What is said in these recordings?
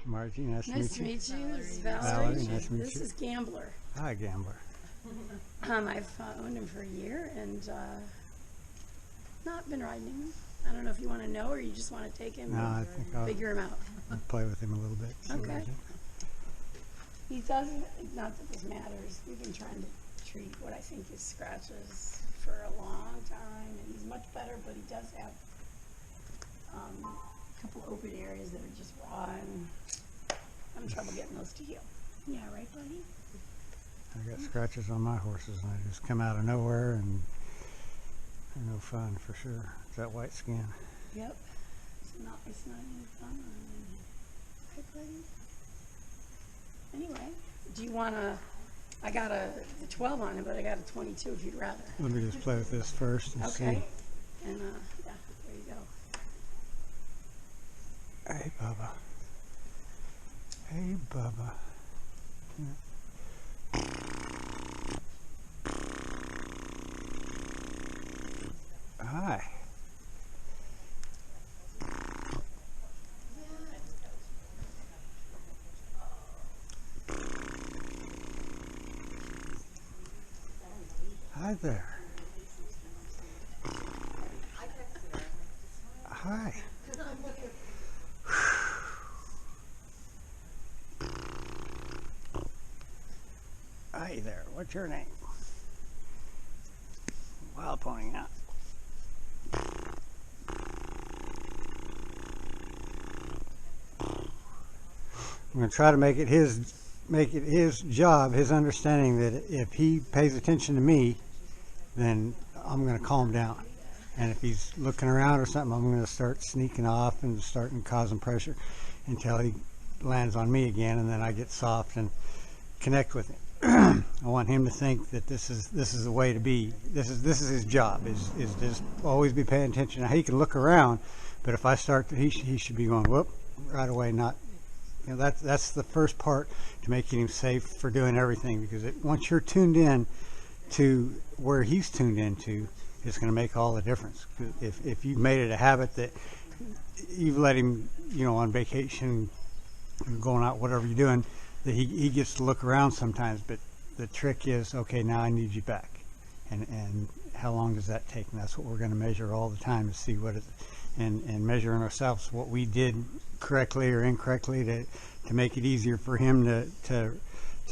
Margie, nice to Nice meet to you. meet you. This is Valerie. Valerie, nice to meet This you. is Gambler. Hi, Gambler. I've owned him for a year and not been riding him. I don't know if you want to know or you just want to take him No, I and think I'll figure him out. play with him a little bit. see what Okay. I do. He doesn't, not that this matters, we've been trying to treat what I think is scratches for a long time, and he's much better, but he does have a couple open areas that are just raw, and I'm having trouble getting those to heal. Yeah, right, buddy? I got scratches on my horses, and they just come out of nowhere, and they're no fun for sure. It's that white skin. Yep. It's not any fun. Right, buddy? Anyway, do you want to, I got the 12 on it, but I got a 22 if you'd rather. Let me just play with this first and Okay. And, yeah, there you go. see. Hey, Bubba. Hey, Bubba. Hi. Hi there. Hi. Hi there. What's your name? Wild Pony out. I'm going to try to make it his job, his understanding that if he pays attention to me, then I'm going to calm down. And if he's looking around or something, I'm going to start sneaking off and starting causing pressure until he lands on me again, and then I get soft and connect with him. I want him to think that this is the way to be. This is his job is just always be paying attention. Now, he can look around, but if I start to, he should be going whoop right away. Not, you know, that's the first part to making him safe for doing everything, because once you're tuned in to where he's tuned into, it's going to make all the difference. If you've made it a habit that you've let him, you know, on vacation, going out, whatever you're doing, that he gets to look around sometimes, but the trick is, okay, now I need you back, and how long does that take? And that's what we're going to measure all the time, to see what it, and measuring ourselves what we did correctly or incorrectly to make it easier for him to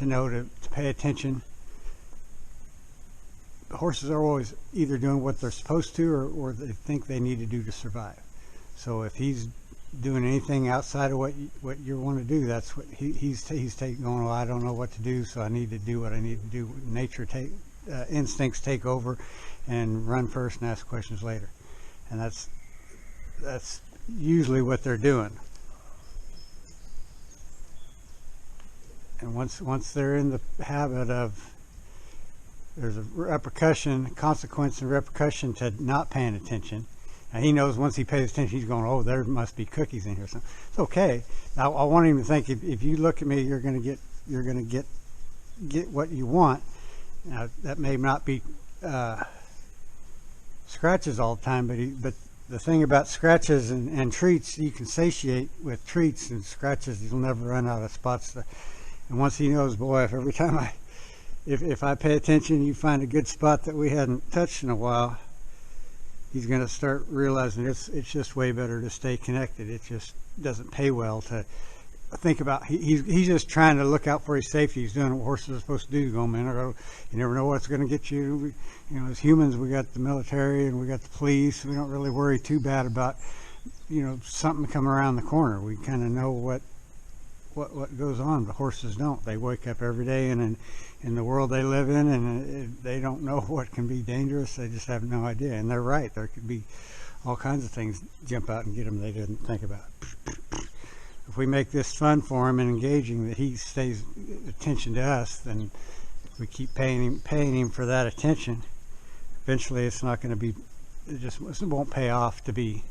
know to pay attention. Horses are always either doing what they're supposed to, or they think they need to do to survive. So if he's doing anything outside of what you want to do, that's what he's taking, going, well, I don't know what to do, so I need to do what I need to do. Nature instincts take over, and run first and ask questions later. And that's usually what they're doing. And once they're in the habit of, there's a consequence and repercussion to not paying attention. Now he knows once he pays attention, he's going, oh, there must be cookies in here. So it's okay. Now I want him to think, if you look at me, you're going to get what you want. Now that may not be scratches all the time, but the thing about scratches and treats, you can satiate with treats, and scratches, you'll never run out of spots. And once he knows, boy, every time if I pay attention, you find a good spot that we hadn't touched in a while, he's going to start realizing it's just way better to stay connected. It just doesn't pay well to think about. He's just trying to look out for his safety. He's doing what horses are supposed to do. Go a minute, or you never know what's going to get you. You know, as humans, we got the military and we got the police. We don't really worry too bad about, you know, something coming around the corner. We kind of know what goes on. The horses don't. They wake up every day in the world they live in, and they don't know what can be dangerous. They just have no idea. And they're right. There could be all kinds of things jump out and get them they didn't think about. If we make this fun for him and engaging, that he stays attention to us, then if we keep paying him for that attention, eventually it's not going to be, it won't pay off to be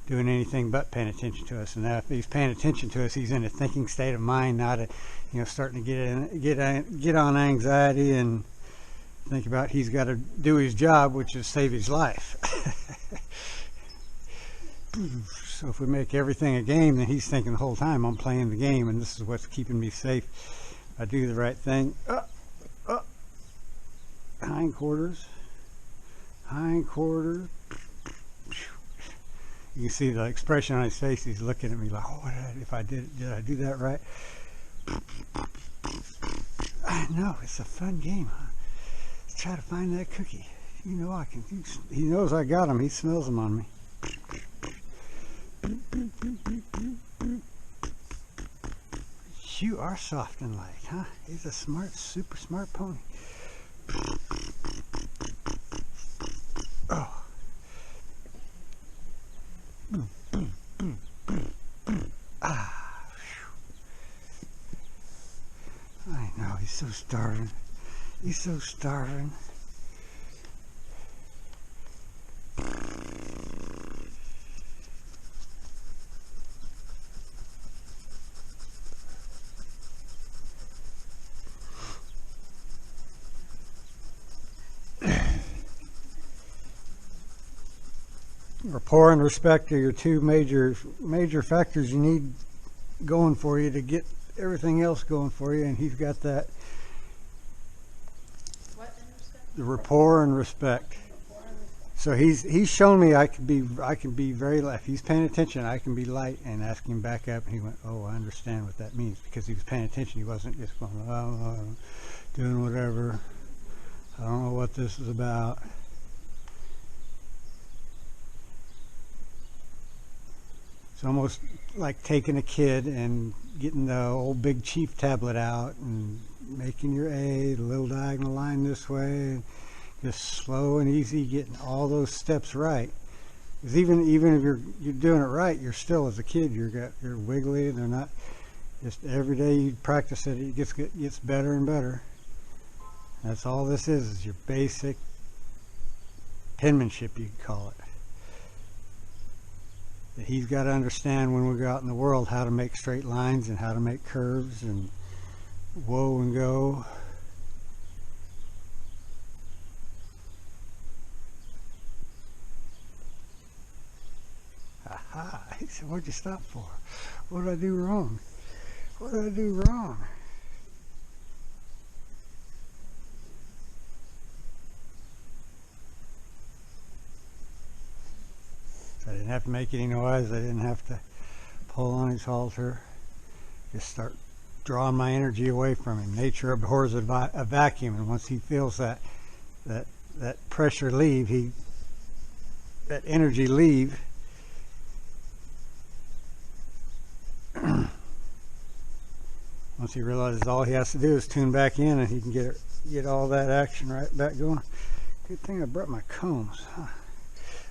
doing anything but paying attention to us. And now if he's paying attention to us, he's in a thinking state of mind, not a, you know, starting to get on anxiety and think about he's got to do his job, which is save his life. So if we make everything a game, then he's thinking the whole time I'm playing the game, and this is what's keeping me safe. I do the right thing. Hindquarters. Hindquarters. You can see the expression on his face. He's looking at me like, "Oh, if I did I do that right?" I know it's a fun game, huh? Let's try to find that cookie. You know I can. He knows I got him. He smells them on me. You are soft and light, huh? He's a smart, super smart pony. Oh. Ah. I know, he's so starving. He's so starving. Rapport and respect are your two major factors you need going for you to get everything else going for you, and he's got that. What in respect? The rapport and respect. So he's shown me I can be very light. If he's paying attention, I can be light and ask him back up, and he went, "Oh, I understand what that means," because he was paying attention. He wasn't just going, "Oh, doing whatever. I don't know what this is about." It's almost like taking a kid and getting the old Big Chief tablet out and making your A, the little diagonal line this way, and just slow and easy, getting all those steps right. Because even if you're doing it right, you're still, as a kid, you're wiggly. They're not. Just every day you practice it, it gets better and better. That's all this is your basic penmanship, you could call it. That he's got to understand when we go out in the world how to make straight lines and how to make curves and whoa and go. Aha! He said, "What'd you stop for? What did I do wrong? What did I do wrong?" I didn't have to make any noise. I didn't have to pull on his halter. Just start drawing my energy away from him. Nature abhors a vacuum, and once he feels that pressure leave, that energy leave, once he realizes all he has to do is tune back in, and he can get all that action right back going. Good thing I brought my combs. Huh?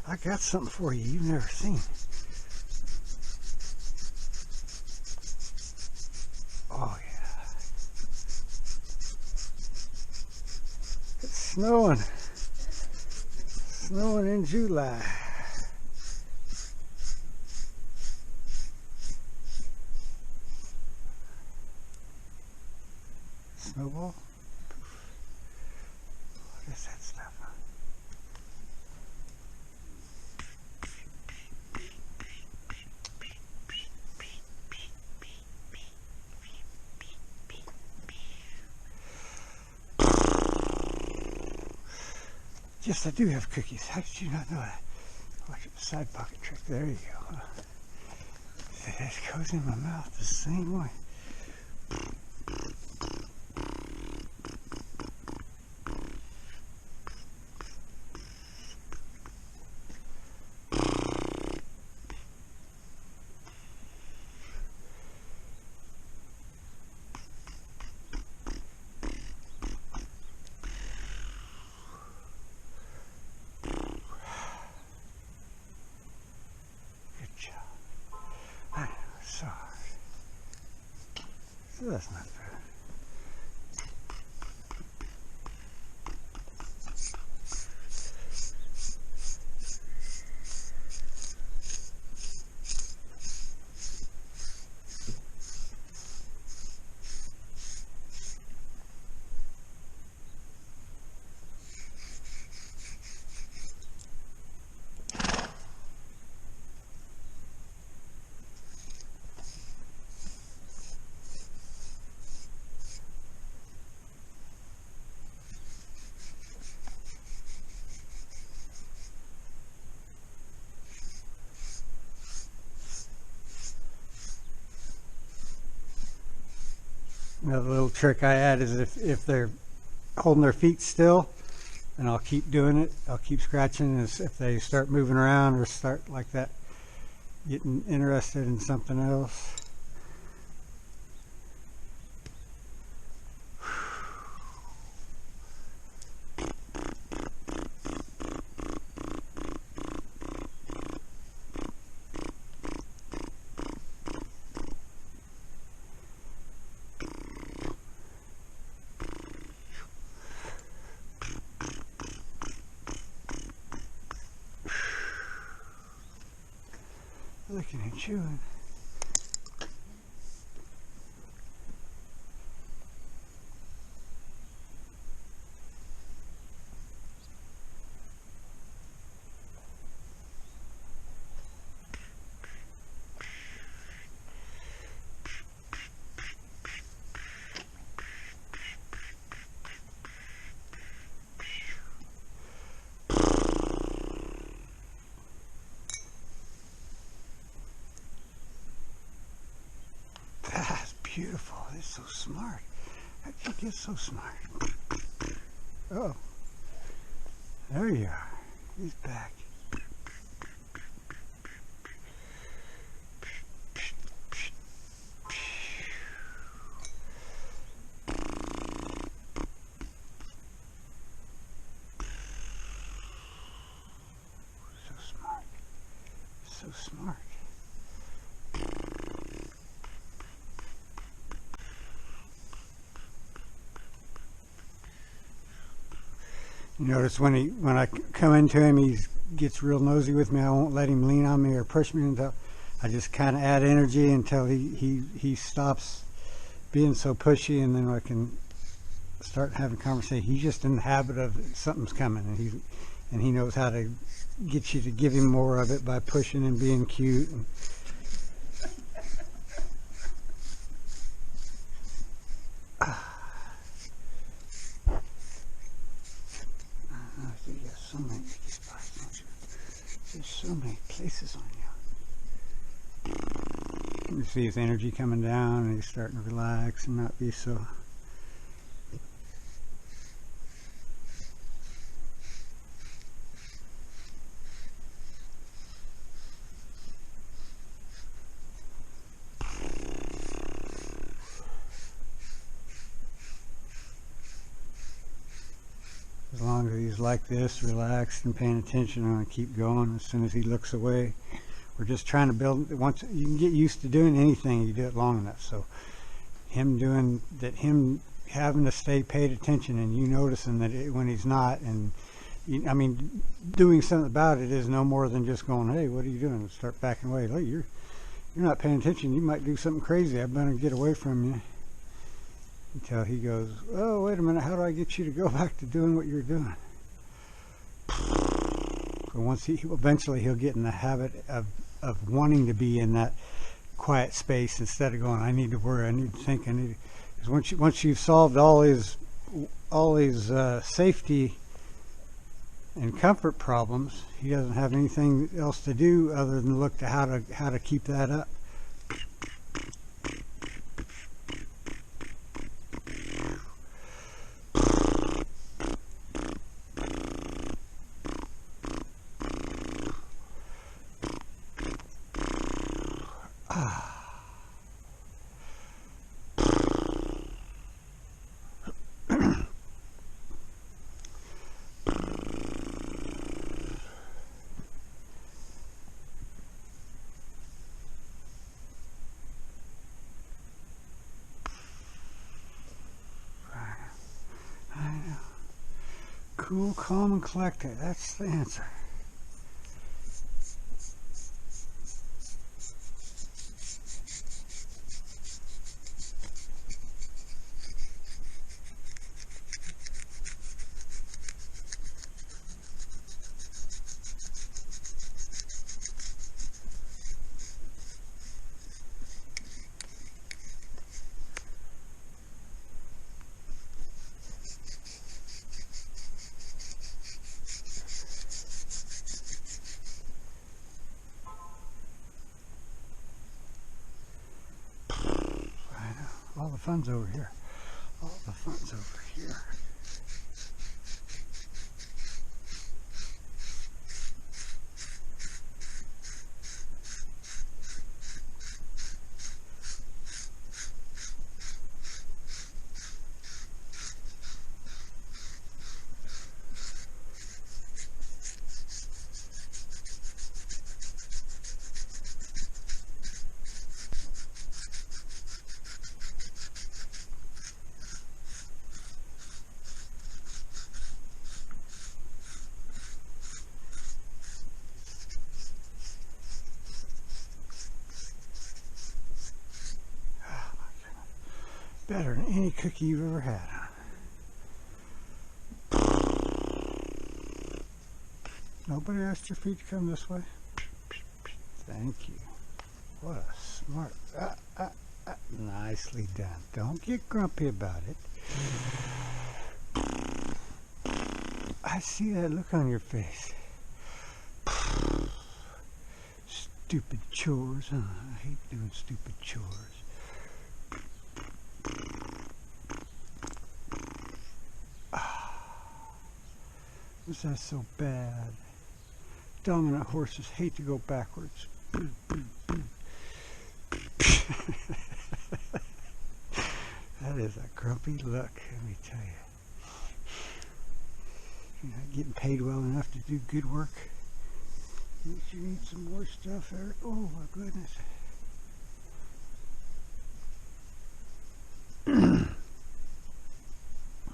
I got something for you you've never seen. Oh yeah. It's snowing. Snowing in July. Snowball? What is that stuff? Yes, I do have cookies. How did you not know that? Watch the side pocket trick. There you go. It goes in my mouth the same way. So that's not fair. Another little trick I add is if they're holding their feet still, and I'll keep doing it. I'll keep scratching. As if they start moving around or start like that, getting interested in something else. Licking and chewing. That's beautiful. It's so smart. How did you get so smart? Oh, there you are. He's back. So smart. So smart. You notice when I come into him, he gets real nosy with me. I won't let him lean on me or push me until I just kind of add energy until he stops being so pushy, and then I can start having conversation. He's just in the habit of something's coming, and he knows how to get you to give him more of it by pushing and being cute. And you got so many sticky spots, don't you? There's so many places on you. You see his energy coming down, and he's starting to relax and not be so. As long as he's like this, relaxed and paying attention, I'm going to keep going. As soon as he looks away, we're just trying to build. Once you can get used to doing anything, you do it long enough. So him having to stay paid attention, and you noticing that when he's not, and I mean, doing something about it is no more than just going, "Hey, what are you doing?" Start backing away. Look, you're not paying attention. You might do something crazy. I better get away from you. Until he goes, "Oh, wait a minute, how do I get you to go back to doing what you're doing?" So once eventually he'll get in the habit of wanting to be in that quiet space instead of going, "I need to worry, I need to think, I need to," because once you've solved all his safety and comfort problems, he doesn't have anything else to do other than look to how to keep that up. Cool, calm, and collected. That's the answer. All the fun's over here. All the fun's over here. Better than any cookie you've ever had. Nobody asked your feet to come this way? Thank you. What a smart... nicely done. Don't get grumpy about it. I see that look on your face. Stupid chores, huh? I hate doing stupid chores. Was that so bad? Dominant horses hate to go backwards. That is a grumpy look, let me tell you. You're not getting paid well enough to do good work. You need some more stuff, Eric. Oh my goodness.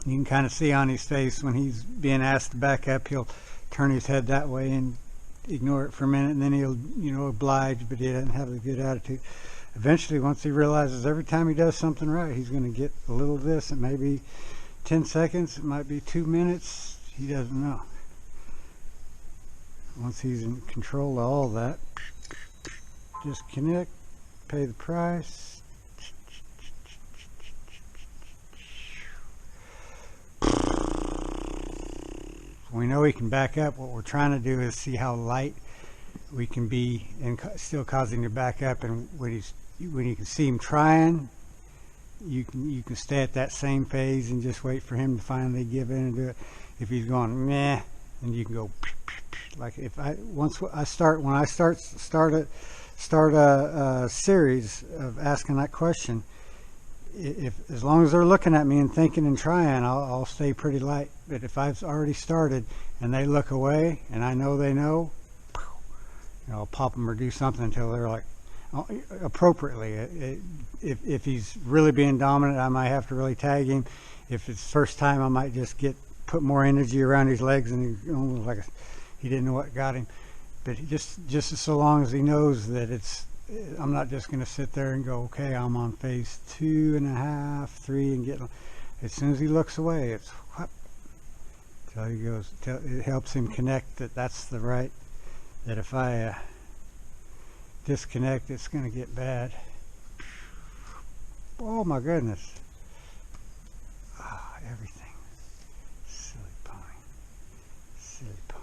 You can kind of see on his face when he's being asked to back up, he'll turn his head that way and ignore it for a minute, and then he'll, oblige, but he doesn't have a good attitude. Eventually, once he realizes every time he does something right, he's going to get a little of this. It may be 10 seconds, it might be 2 minutes, he doesn't know. Once he's in control of all that, disconnect, pay the price. We know he can back up. What we're trying to do is see how light we can be and still causing him to back up. And when you can see him trying, you can stay at that same phase and just wait for him to finally give in and do it. If he's going meh, then you can go like when I start a series of asking that question. If as long as they're looking at me and thinking and trying, I'll stay pretty light. But if I've already started and they look away and I know they know, I'll pop them or do something until they're like appropriately. If he's really being dominant, I might have to really tag him. If it's first time, I might just put more energy around his legs and he almost like he didn't know what got him. But just so long as he knows that I'm not just going to sit there and go, okay, I'm on phase 2.5, 3, and get. As soon as he looks away, it's whoop, till he goes. It helps him connect that's the right. That if I disconnect, it's going to get bad. Oh my goodness! Everything. Silly pony. Silly pony.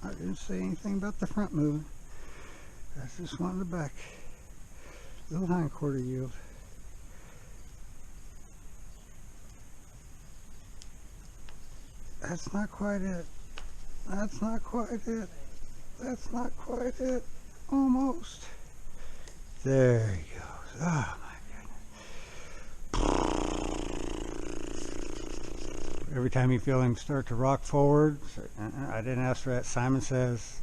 I didn't say anything about the front moving. I just wanted the back. Little hind quarter yield. That's not quite it. That's not quite it. That's not quite it. Almost. There he goes. Oh my goodness. Every time you feel him start to rock forward, I didn't ask for that. Simon says,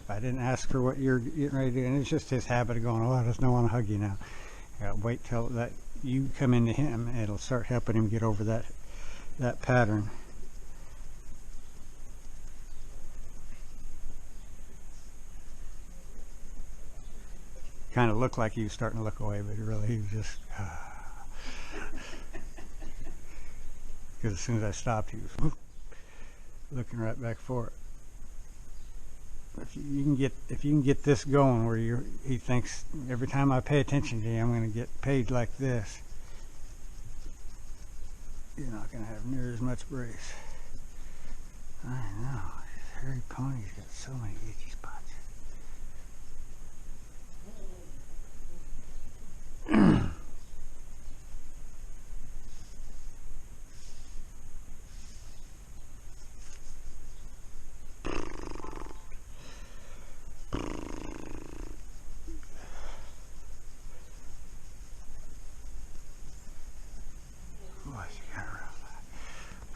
I didn't ask for what you're getting ready to do. And it's just his habit of going, oh, I just don't want to hug you now. I gotta wait till that you come into him, it'll start helping him get over that pattern. Kind of looked like he was starting to look away, but really he was just because as soon as I stopped, he was whoop, looking right back for it. If you can get this going where he thinks every time I pay attention to you, I'm going to get paid like this, you're not going to have near as much brace. I know, this hairy pony's got so many itchy spots.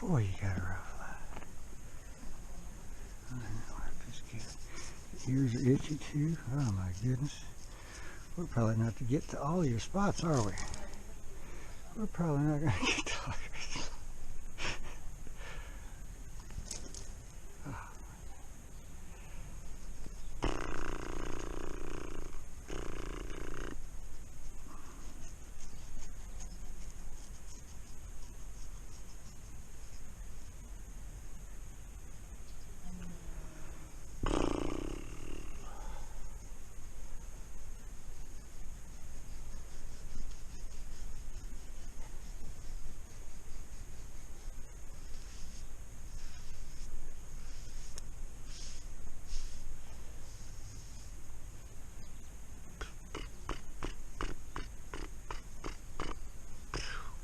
Boy, you got a rough life. I know, this kid. Ears are itchy too. Oh my goodness. We're probably not to get to all your spots, are we? We're probably not going to get to all your spots.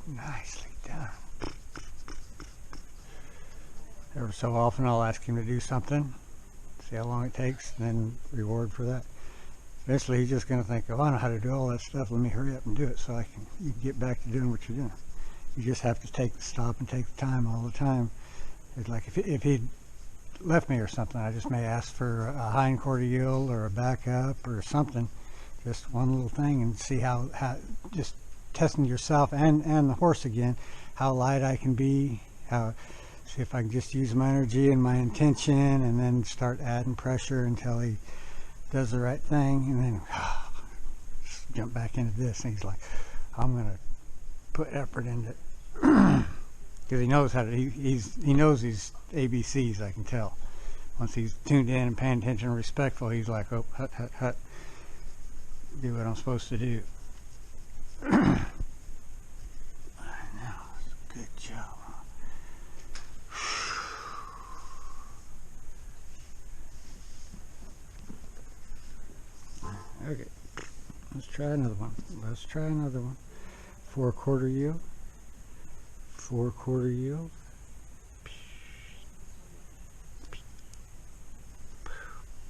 Nicely done. Every so often I'll ask him to do something, see how long it takes, and then reward for that. Eventually he's just going to think, oh, I know how to do all that stuff, let me hurry up and do it so you can get back to doing what you're doing. You just have to stop and take the time all the time. It's like if he'd left me or something, I just may ask for a hind quarter yield or a backup or something, just one little thing, and see how just testing yourself and the horse again, how light I can be, see if I can just use my energy and my intention, and then start adding pressure until he does the right thing, and then just jump back into this. And he's like, I'm gonna put effort into it because he knows how to. He knows these ABCs. I can tell once he's tuned in and paying attention and respectful. He's like, oh, hut, hut, hut, do what I'm supposed to do. I know, good job. Okay, let's try another one. 4 quarter yield. 4 quarter yield.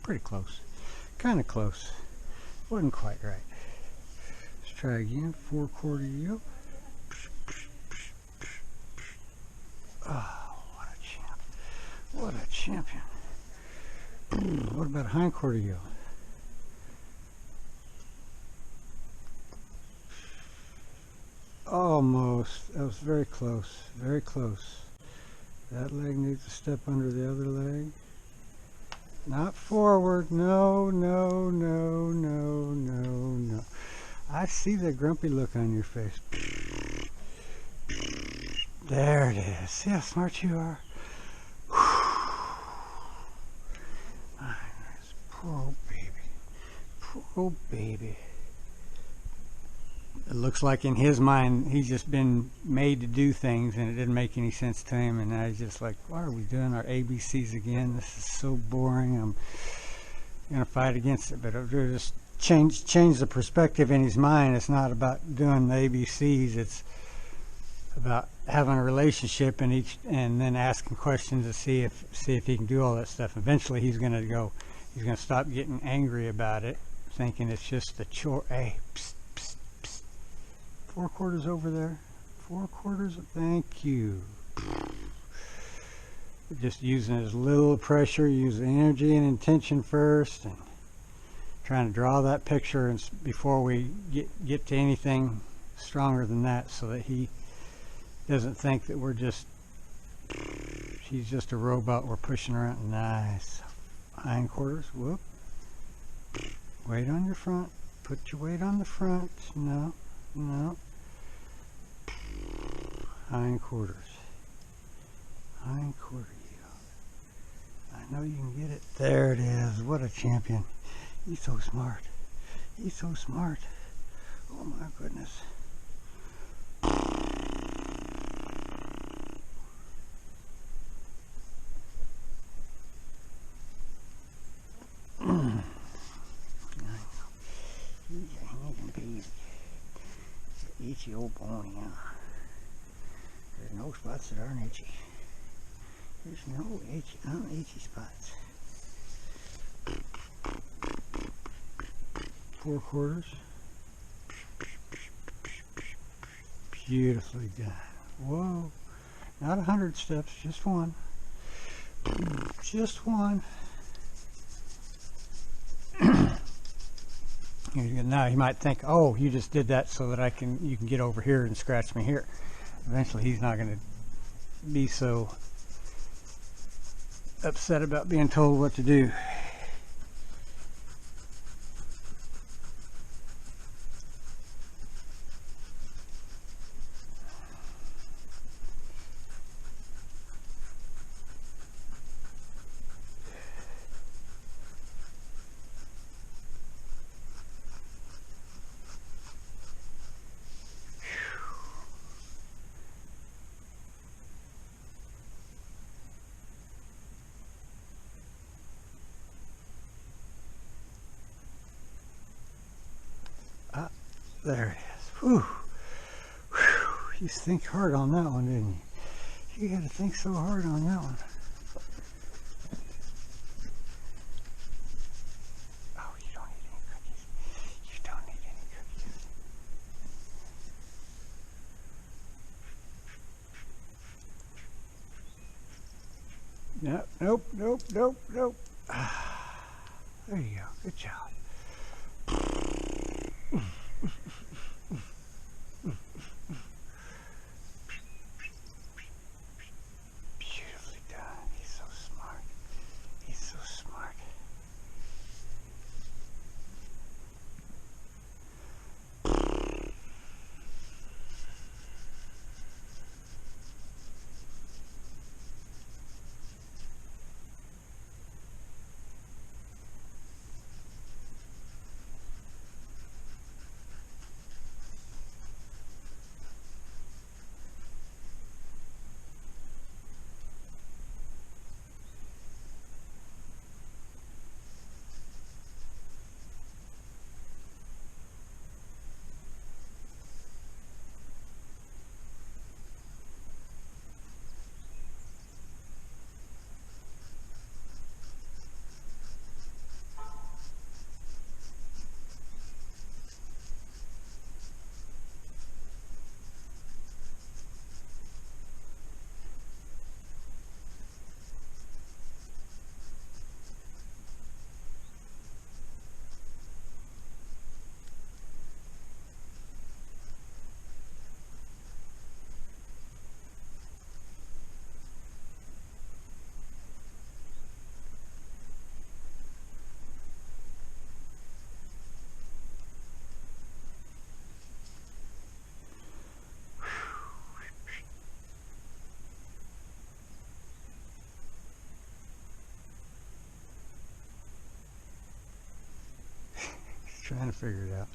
Pretty close. Kind of close. Wasn't quite right. Try again. 4 quarter yield. Oh, what a champ. What a champion. What about hind quarter yield? Almost. That was very close. Very close. That leg needs to step under the other leg. Not forward. No, no, no, no, no, no. I see that grumpy look on your face. There it is. See how smart you are? Poor old baby. Poor old baby. It looks like in his mind he's just been made to do things and it didn't make any sense to him, and now he's just like, why are we doing our ABCs again? This is so boring. I'm gonna fight against it. But it'll just change the perspective in his mind. It's not about doing the ABCs, it's about having a relationship and then asking questions to see if he can do all that stuff. Eventually he's gonna stop getting angry about it, thinking it's just a chore. Hey, psst, psst, psst. 4 quarters over there. 4 quarters. Thank you. Just using as little pressure, use the energy and intention first, and trying to draw that picture, and before we get to anything stronger than that, so that he doesn't think that he's just a robot we're pushing around. Nice. Hindquarters. Whoop. Weight on your front. Put your weight on the front. No. No. Hindquarters. Hindquarter heel. I know you can get it. There it is. What a champion. He's so smart. He's so smart. Oh my goodness. Itchy old pony, huh? There's no spots that aren't itchy. There's no itchy spots. 4 quarters. Beautifully done. Whoa. Not 100 steps, just one. Just one. Now he might think, oh, you just did that so that you can get over here and scratch me here. Eventually he's not going to be so upset about being told what to do. There it is. Whew. Whew. You think hard on that one, didn't you? You got to think so hard on that one. Oh, you don't need any cookies. You don't need any cookies. No, nope, nope, nope, nope. There you go. Good job. Beautifully done. He's so smart. He's so smart. Trying to figure it out.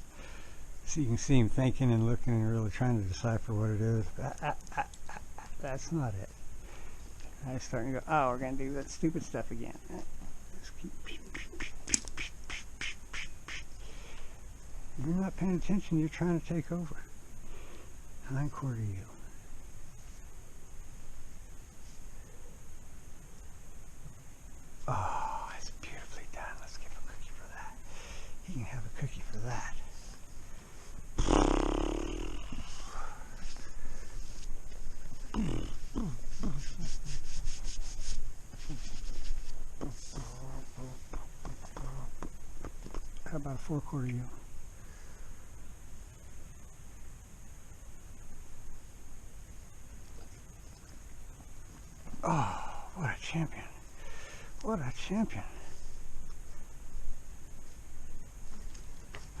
So you can see him thinking and looking and really trying to decipher what it is. That's not it. I was starting to go, oh, we're going to do that stupid stuff again. You're not paying attention, you're trying to take over. Hindquarter heel. Oh, that's beautifully done. Let's give a cookie for that. You can have a cookie for that. How about a 4 quarter heel? Oh, what a champion. What a champion.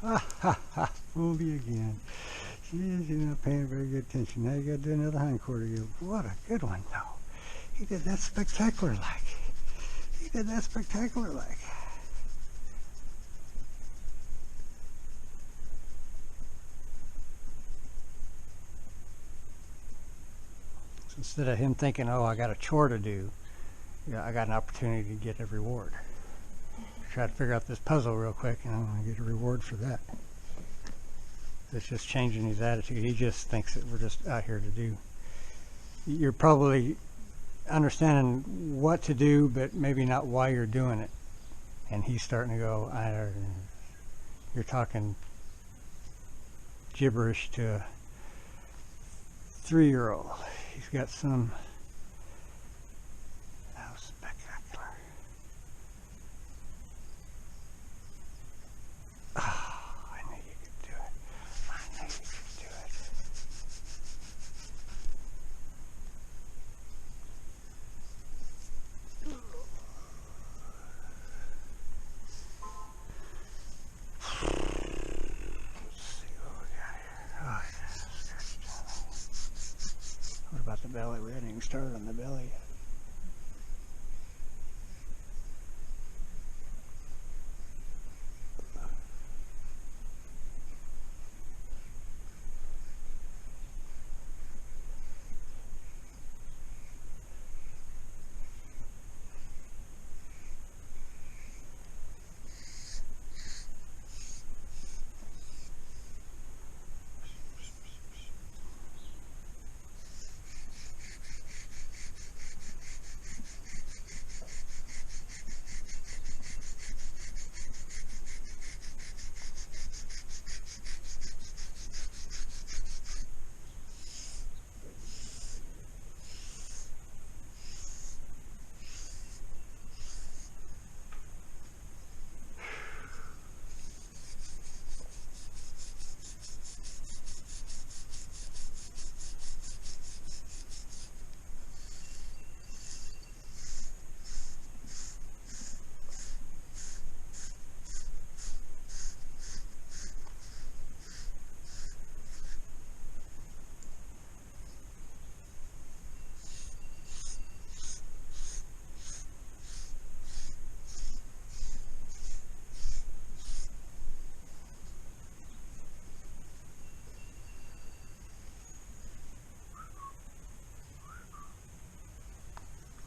Ha ha ha, fooled you again. Jeez, you're not paying very good attention. Now you gotta do another hindquarter yield. What a good one, though. He did that spectacular like. He did that spectacular like. So instead of him thinking, oh, I got a chore to do, I got an opportunity to get a reward. Try to figure out this puzzle real quick, and I'm going to get a reward for that. It's just changing his attitude. He just thinks that we're just out here to do. You're probably understanding what to do, but maybe not why you're doing it. And he's starting to go, you're talking gibberish to a 3-year-old. He's got some. That was spectacular. Oh, I knew you could do it. I knew you could do it. Let's see what we got here. Oh, what about the belly? We hadn't even started on the belly yet.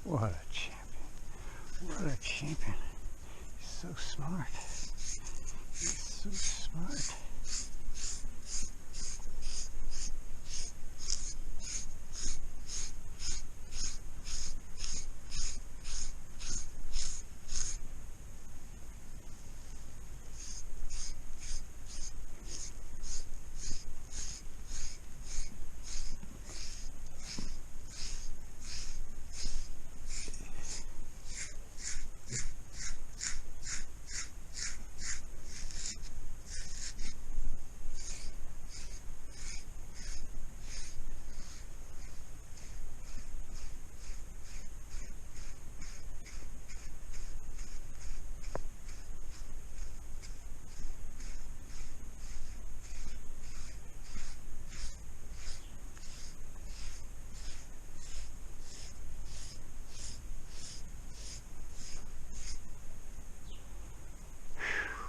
What a champion. What a champion. He's so smart. He's so smart.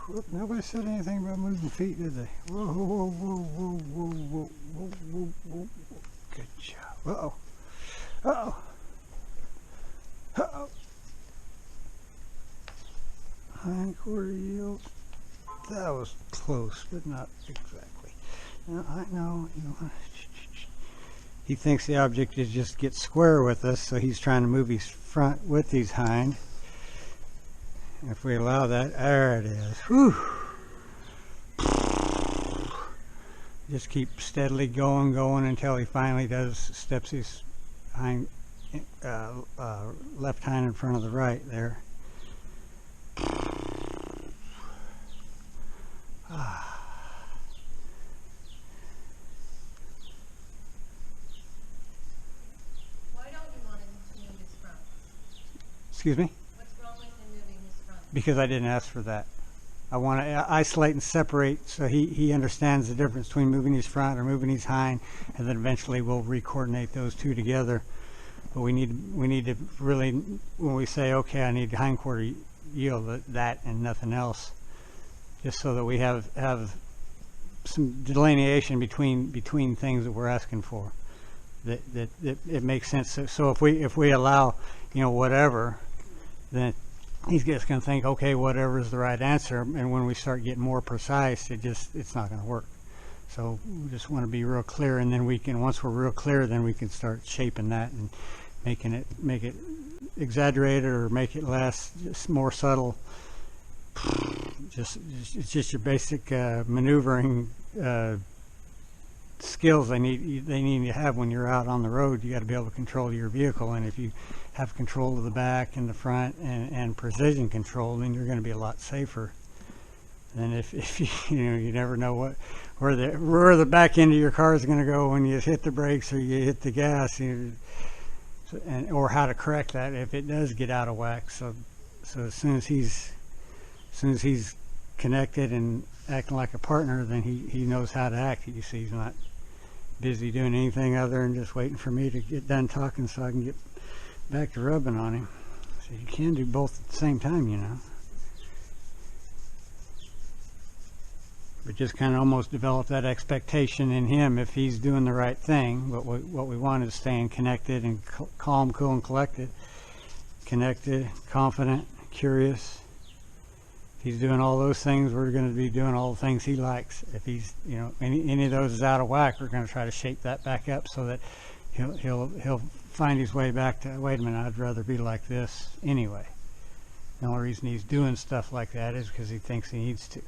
Whoop, nobody said anything about moving feet, did they? Whoa, whoa, whoa, whoa, whoa, whoa, whoa, whoa, whoa, whoa. Good job. Uh-oh. Uh-oh. Uh-oh. Hindquarter yield. That was close, but not exactly. Now, I know. He thinks the object is just get square with us, so he's trying to move his front with his hind. If we allow that, there it is. Whew. Just keep steadily going until he finally steps his hind, left hind in front of the right there. Why don't you want to continue this Excuse me? What's wrong with him moving his front? Because I didn't ask for that. I want to isolate and separate so he understands the difference between moving his front or moving his hind, and then eventually we'll re-coordinate those two together. But we need to really, when we say, okay, I need hindquarter yield, that and nothing else, just so that we have some delineation between things that we're asking for. That it makes sense. So if we allow, whatever, then he's just going to think, okay, whatever is the right answer. And when we start getting more precise, it's not going to work. So we just want to be real clear, and then once we're real clear, then we can start shaping that and make it exaggerated or make it less, just more subtle. It's just your basic maneuvering skills they need to have when you're out on the road. You got to be able to control your vehicle, and if you have control of the back and the front and precision control, then you're going to be a lot safer than if you never know where the back end of your car is going to go when you hit the brakes or you hit the gas, or how to correct that if it does get out of whack. So as soon as he's connected and acting like a partner, then he knows how to act. You see, he's not busy doing anything other than just waiting for me to get done talking so I can get back to rubbing on him. So you can do both at the same time, But just kind of almost develop that expectation in him if he's doing the right thing. But what we want is staying connected and calm, cool, and collected. Connected, confident, curious. If he's doing all those things, we're going to be doing all the things he likes. If he's, any of those is out of whack, we're going to try to shape that back up so that he'll find his way back to, wait a minute, I'd rather be like this anyway. The only reason he's doing stuff like that is because he thinks he needs to.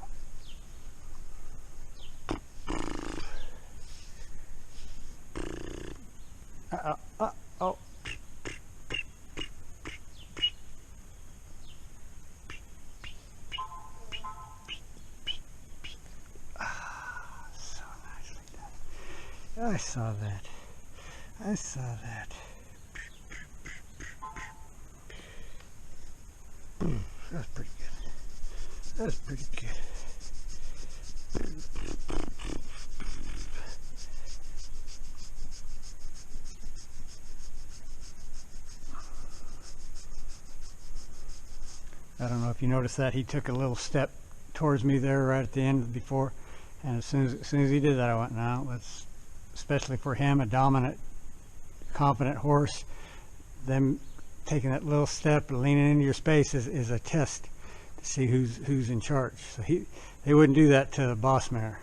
Oh. So nicely done. I saw that. That's pretty good. I don't know if you noticed that he took a little step towards me there right at the end before, and as soon as he did that, I went, no, let's, especially for him, a dominant, confident horse, them taking that little step, leaning into your space is a test to see who's in charge. So they wouldn't do that to the boss mare.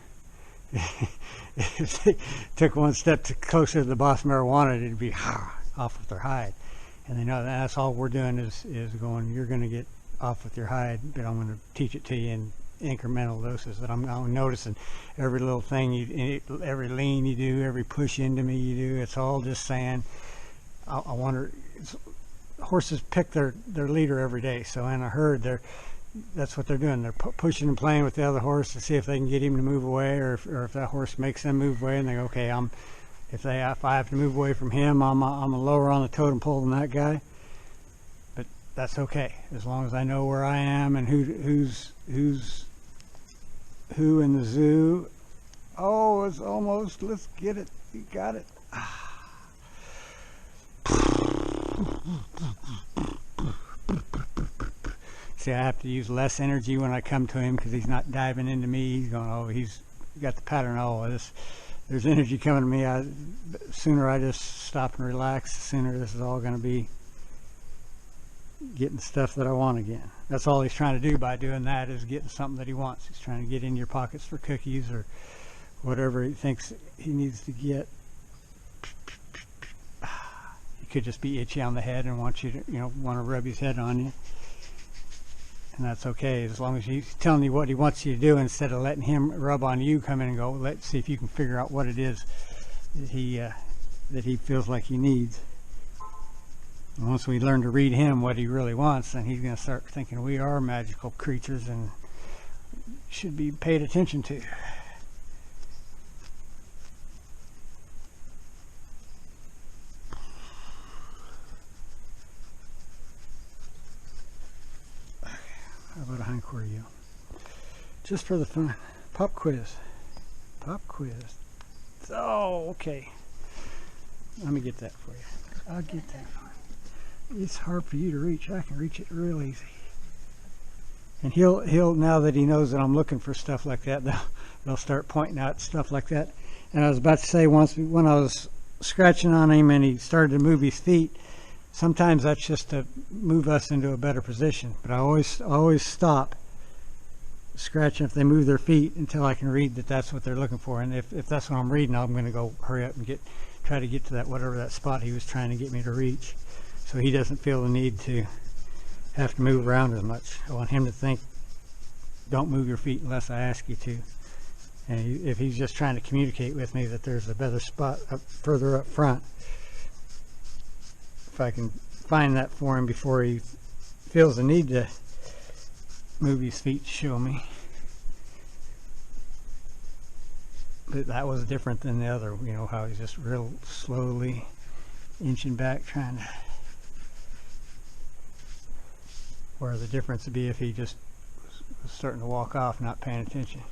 If they took one step closer to the boss mare wanted, it'd be off with their hide. And they know that's all we're doing is going, you're going to get off with your hide, but I'm going to teach it to you in incremental doses. That I'm noticing every little thing every lean you do, every push into me you do. It's all just saying, I wonder. Horses pick their leader every day. So in a herd, that's what they're doing. They're pushing and playing with the other horse to see if they can get him to move away, or if that horse makes them move away, and they go, okay, if I have to move away from him, I'm lower on the totem pole than that guy. But that's okay, as long as I know where I am and who's who in the zoo. Oh, it's almost. Let's get it. You got it. See, I have to use less energy when I come to him because he's not diving into me. He's going, oh, he's got the pattern. Oh, there's energy coming to me. The sooner I just stop and relax, the sooner this is all going to be getting stuff that I want again. That's all he's trying to do by doing that, is getting something that he wants. He's trying to get in your pockets for cookies or whatever he thinks he needs to get. He could just be itchy on the head and want you to, want to rub his head on you. And that's okay, as long as he's telling you what he wants you to do instead of letting him rub on you. Come in and go, let's see if you can figure out what it is that he feels like he needs. And once we learn to read him what he really wants, then he's going to start thinking we are magical creatures and should be paid attention to. about a hindquarter yield? Just for the fun. Pop quiz. Pop quiz. Oh, okay. Let me get that for you. I'll get that. It's hard for you to reach. I can reach it real easy. And he'll now that he knows that I'm looking for stuff like that, they'll start pointing out stuff like that. And I was about to say once when I was scratching on him and he started to move his feet, sometimes that's just to move us into a better position. But I always stop scratching if they move their feet until I can read that that's what they're looking for. And if that's what I'm reading, I'm going to go hurry up and try to get to that whatever that spot he was trying to get me to reach, so he doesn't feel the need to have to move around as much. I want him to think, don't move your feet unless I ask you to. And if he's just trying to communicate with me that there's a better spot further up front, if I can find that for him before he feels the need to move his feet to show me. But that was different than the other, you know, how he's just real slowly inching back trying to, where the difference would be if he just was starting to walk off, not paying attention.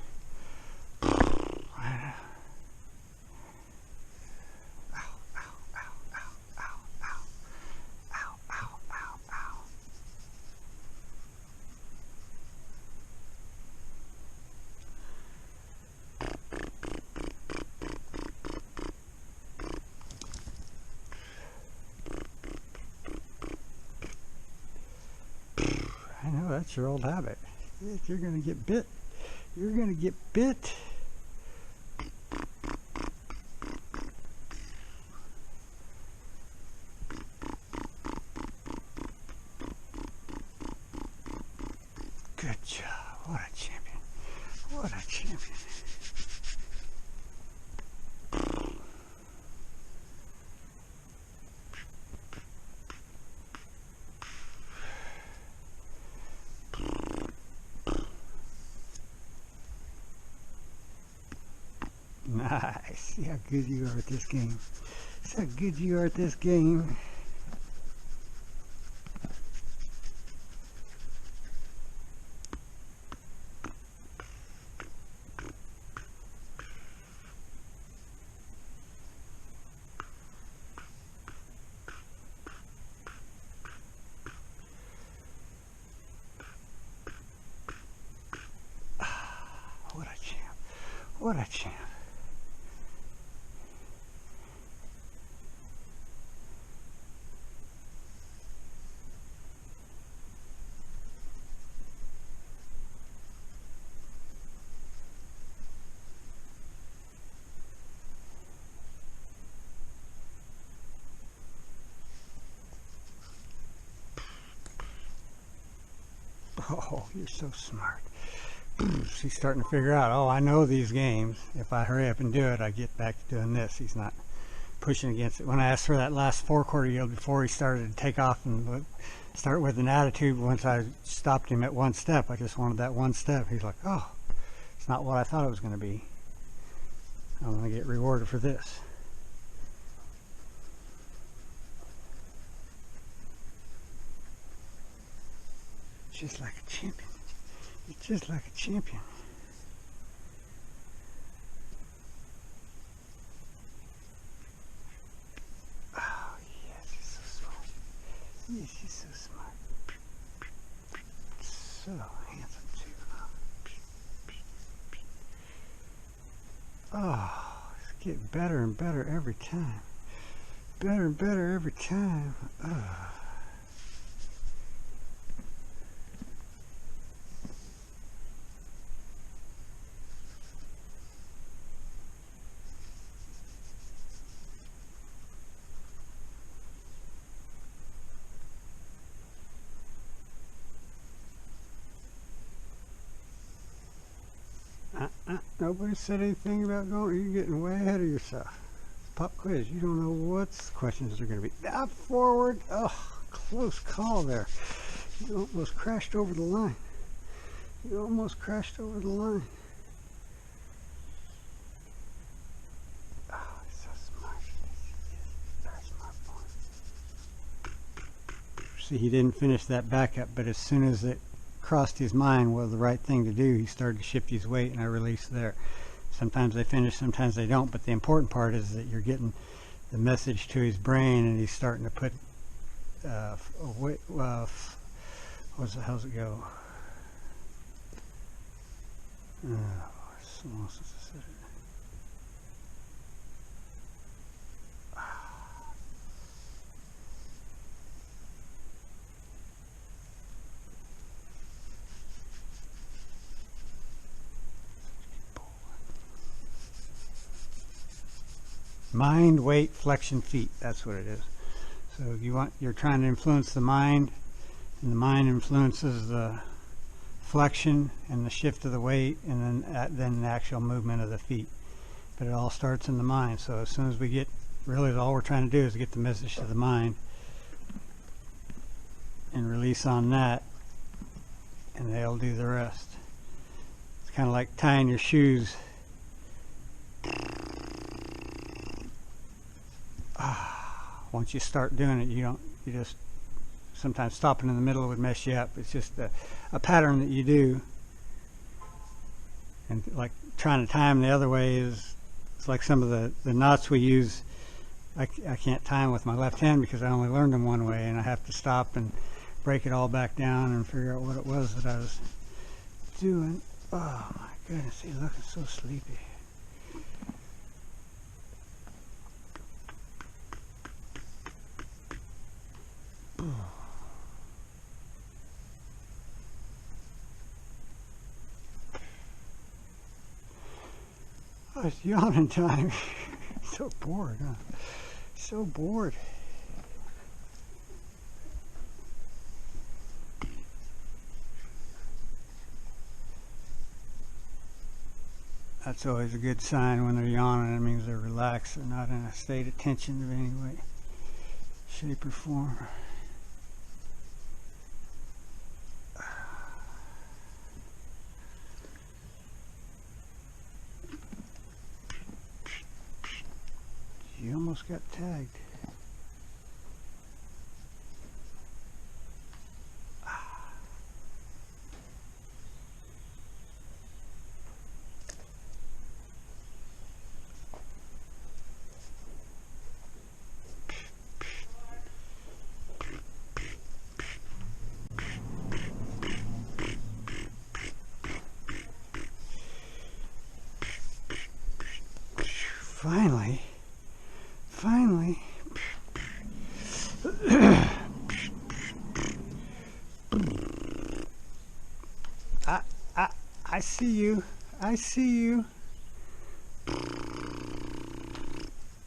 I know, that's your old habit. You're going to get bit. You're going to get bit. Good job. What a champion. What a champion. Nice. See how good you are at this game. See how good you are at this game. What a champ. What a champ. Oh, you're so smart. She's starting to figure out, oh, I know these games. If I hurry up and do it, I get back to doing this. He's not pushing against it. When I asked for that last 4/4 yield before he started to take off and start with an attitude, once I stopped him at one step, I just wanted that one step. He's like, oh, it's not what I thought it was going to be. I'm going to get rewarded for this. Just like a champion. It's just like a champion. Oh, yes, he's so smart. Yes, he's so smart. So handsome, too. Oh, it's getting better and better every time. Better and better every time. Oh. Nobody said anything about going. You're getting way ahead of yourself. It's pop quiz. You don't know what questions are going to be. Now forward. Oh, close call there. You almost crashed over the line. You almost crashed over the line. Oh, he's so smart. Very smart boy. See, he didn't finish that backup, but as soon as it across his mind was the right thing to do, he started to shift his weight, and I released there. Sometimes they finish, sometimes they don't, but the important part is that you're getting the message to his brain, and he's starting to put how's it go? So long since I said it. Mind, weight, flexion, feet. That's what it is. So you're trying to influence the mind, and the mind influences the flexion and the shift of the weight, and then the actual movement of the feet. But it all starts in the mind. So as soon as we get, really all we're trying to do is get the message to the mind and release on that, and they'll do the rest. It's kind of like tying your shoes. Once you start doing it, you just sometimes stopping in the middle would mess you up. It's just a pattern that you do, and like trying to tie them the other way it's like some of the knots we use. I can't tie them with my left hand because I only learned them one way, and I have to stop and break it all back down and figure out what it was that I was doing. Oh my goodness, he's looking so sleepy. Oh, it's yawning time. So bored, huh? So bored. That's always a good sign when they're yawning. It means they're relaxed. They're not in a state of tension of any way, shape, or form. You almost got tagged. Finally. I see you. I see you.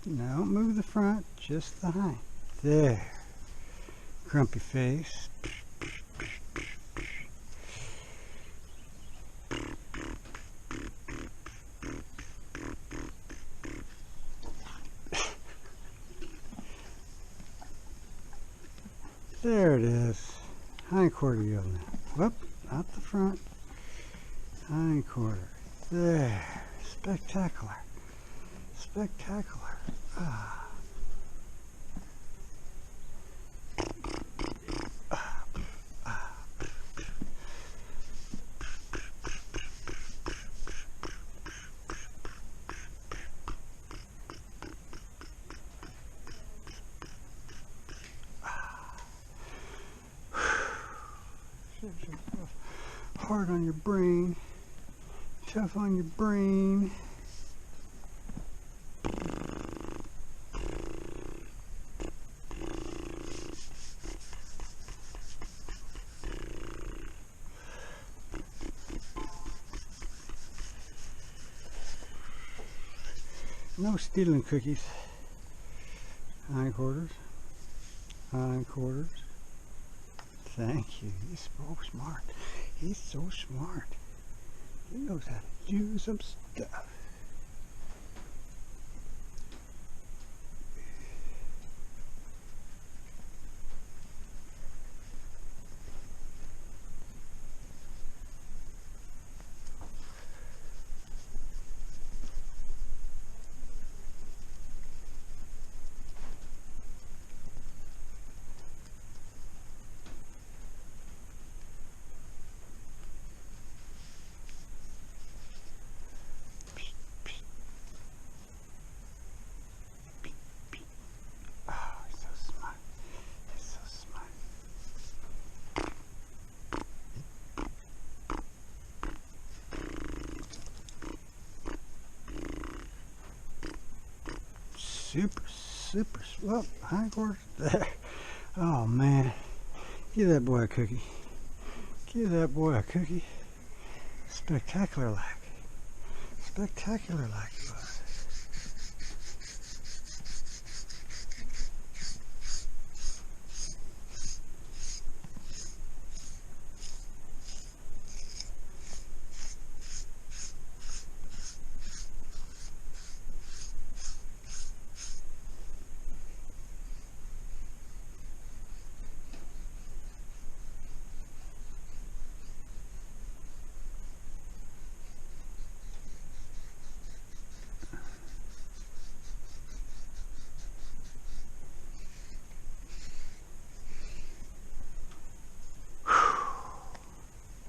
No, move the front, just the hind. There. Grumpy face. There it is. Hind quarter yoga. Whoop, not the front. Hind quarter. There. Spectacular. Spectacular. Ah. Hard on your brain, tough on your brain. No stealing cookies. Hindquarters. Hindquarters. Thank you. He's so smart. He's so smart. He knows how to do some stuff. super, well, hindquarters there. Oh man, give that boy a cookie. Give that boy a cookie. Spectacular like. Spectacular like it was.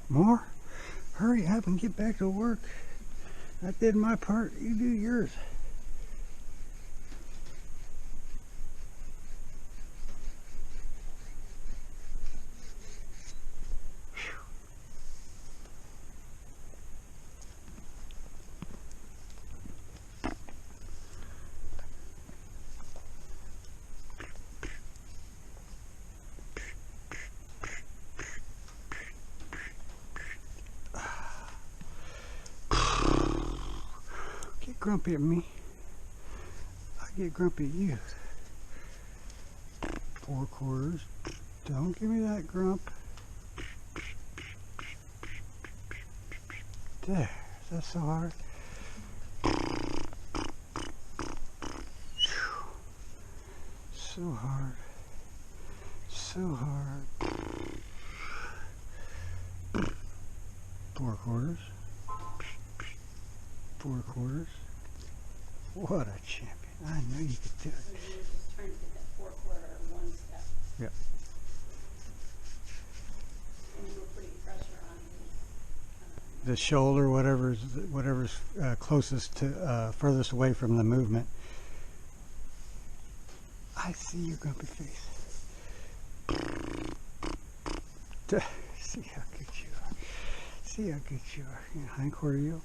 More? Hurry up and get back to work. I did my part, you do yours. Get grumpy at me. I get grumpy at you. 4 quarters. Don't give me that grump. There. Is that so hard? So hard. So hard. 4 quarters. 4 quarters. What a champion. I knew you could do So it. you were just trying to get that 4/4 one step. Yep. And you were putting pressure on his, The shoulder, whatever's closest to, furthest away from the movement. I see your grumpy face. See how good you are. See how good you are. You know, hindquarter yield.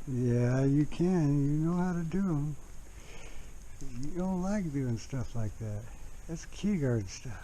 Yeah, you can. You know how to do them. You don't like doing stuff like that. That's key guard stuff.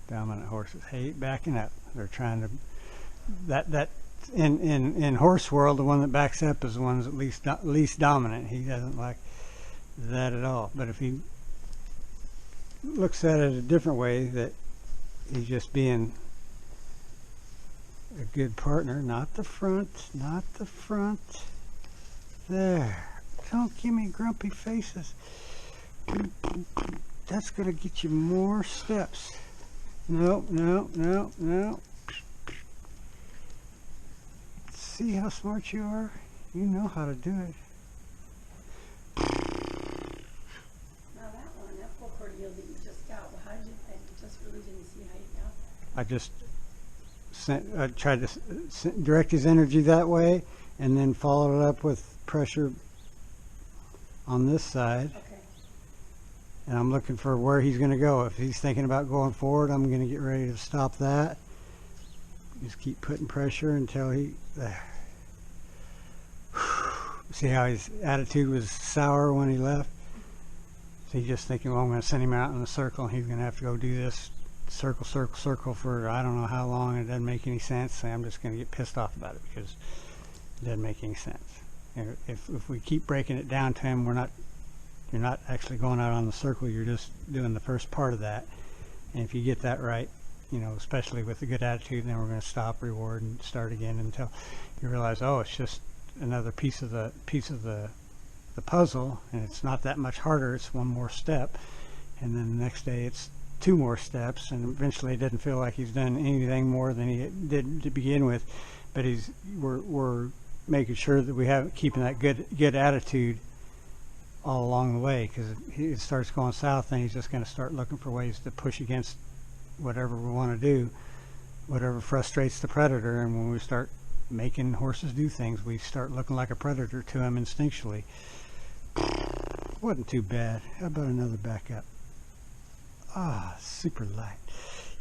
Dominant horses hate backing up. They're trying to that in horse world, the one that backs up is the one that's least dominant. He doesn't like that at all. But if he looks at it a different way, that he's just being a good partner, not the front, not the front. There. Don't give me grumpy faces. That's gonna get you more steps. No, no, no, no. See how smart you are? You know how to do it. now that one, that 4/4 yield that you just got, well, how did you, I just really didn't see how you got that. I just tried to direct his energy that way and then followed it up with pressure on this side. Okay. And I'm looking for where he's going to go. If he's thinking about going forward, I'm going to get ready to stop that. Just keep putting pressure until he... There. See how his attitude was sour when he left? So he's just thinking, well, I'm going to send him out in a circle, and he's going to have to go do this circle, circle, circle for I don't know how long. It doesn't make any sense. So I'm just going to get pissed off about it because it doesn't make any sense. And if we keep breaking it down to him, you're not actually going out on the circle, you're just doing the first part of that. And if you get that right, you know, especially with a good attitude, then we're going to stop, reward, and start again until you realize, oh, it's just another piece of the puzzle, and it's not that much harder, it's one more step. And then the next day it's 2 more steps, and eventually it doesn't feel like he's done anything more than he did to begin with. But we're making sure that we have keeping that good attitude all along the way, because it starts going south, and he's just going to start looking for ways to push against whatever we want to do, whatever frustrates the predator. And when we start making horses do things, we start looking like a predator to him instinctually. Wasn't too bad. How about another backup? Ah, super light.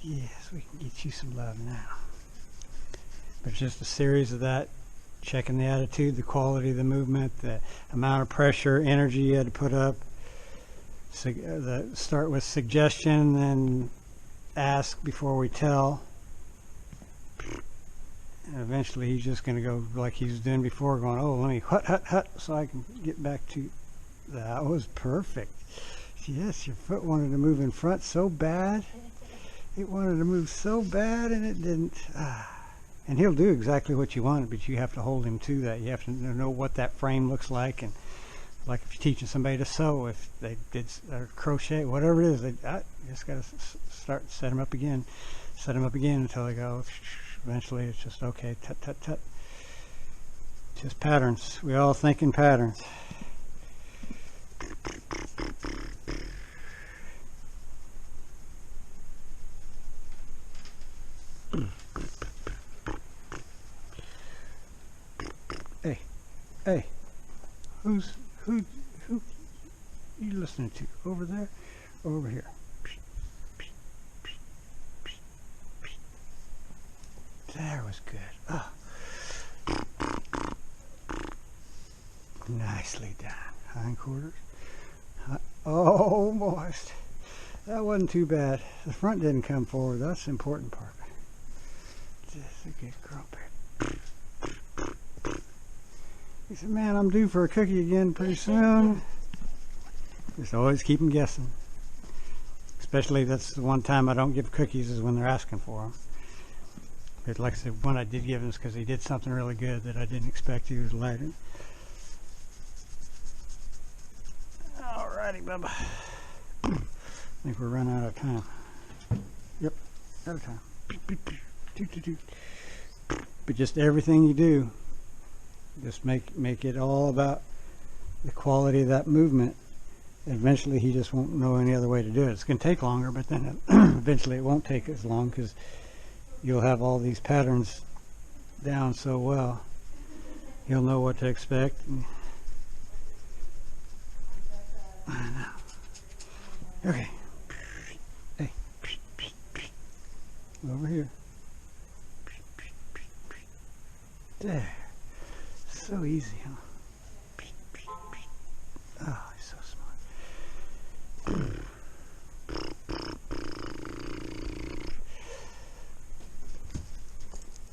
Yes, we can get you some love now. But it's just a series of that, checking the attitude, the quality of the movement, the amount of pressure, energy you had to put up. Start with suggestion, then ask before we tell. And eventually he's just going to go like he was doing before, going, oh, let me hut, so I can get back to... That was perfect. Yes, your foot wanted to move in front so bad. It wanted to move so bad, and it didn't. And he'll do exactly what you want, but you have to hold him to that. You have to know what that frame looks like. And like if you're teaching somebody to sew, if they did crochet, whatever it is, you just got to set them up again until they go. Eventually it's just, okay, tut, tut, tut. Just patterns. We all think in patterns. Hey, who you listening to? Over there or over here? There was good. Oh. Nicely done. Hindquarters. Oh, moist. That wasn't too bad. The front didn't come forward. That's the important part. Just a good grumpy. He said, man, I'm due for a cookie again pretty soon. Just always keep them guessing. Especially that's the one time I don't give cookies is when they're asking for them. But like I said, one I did give him is because he did something really good that I didn't expect. He was lighted. Alrighty, Bubba. I think we're running out of time. Yep, out of time. But just everything you do, just make it all about the quality of that movement. Eventually he just won't know any other way to do it. It's going to take longer, but then eventually it won't take as long because you'll have all these patterns down so well. You'll know what to expect. I know. Okay. Hey. Over here. There. So easy, huh? Oh, he's so smart.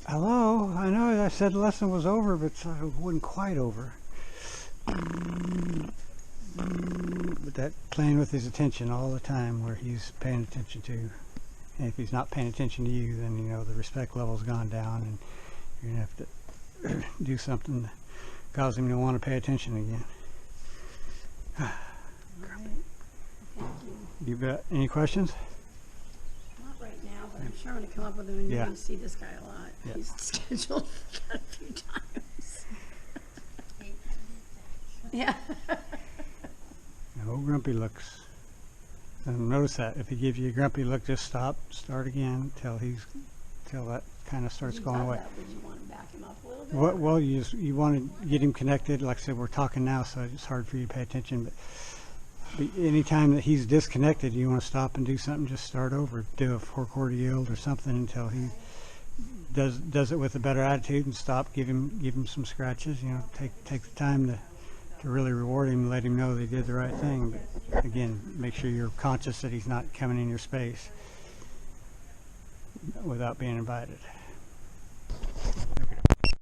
Hello, I know I said the lesson was over, but it wasn't quite over. But that playing with his attention all the time, where he's paying attention to, and if he's not paying attention to you, then you know the respect level's gone down, and you're gonna have to do something to cause him to want to pay attention again. Right. Thank you. You got any questions? Not right now, but I'm sure I'm going to come up with them, and you're Yeah. going to see this guy a lot. Yeah. He's scheduled a few times. Yeah. No grumpy looks. And notice that if he gives you a grumpy look, just stop, start again till that kind of starts going away. Would you want to back him up a little bit? Well, you want to get him connected. Like I said, we're talking now, so it's hard for you to pay attention. But anytime that he's disconnected, you want to stop and do something. Just start over, do a four-quarter yield or something until he does it with a better attitude, and stop. Give him some scratches. You know, take the time to really reward him, and let him know they did the right thing. But again, make sure you're conscious that he's not coming in your space without being invited.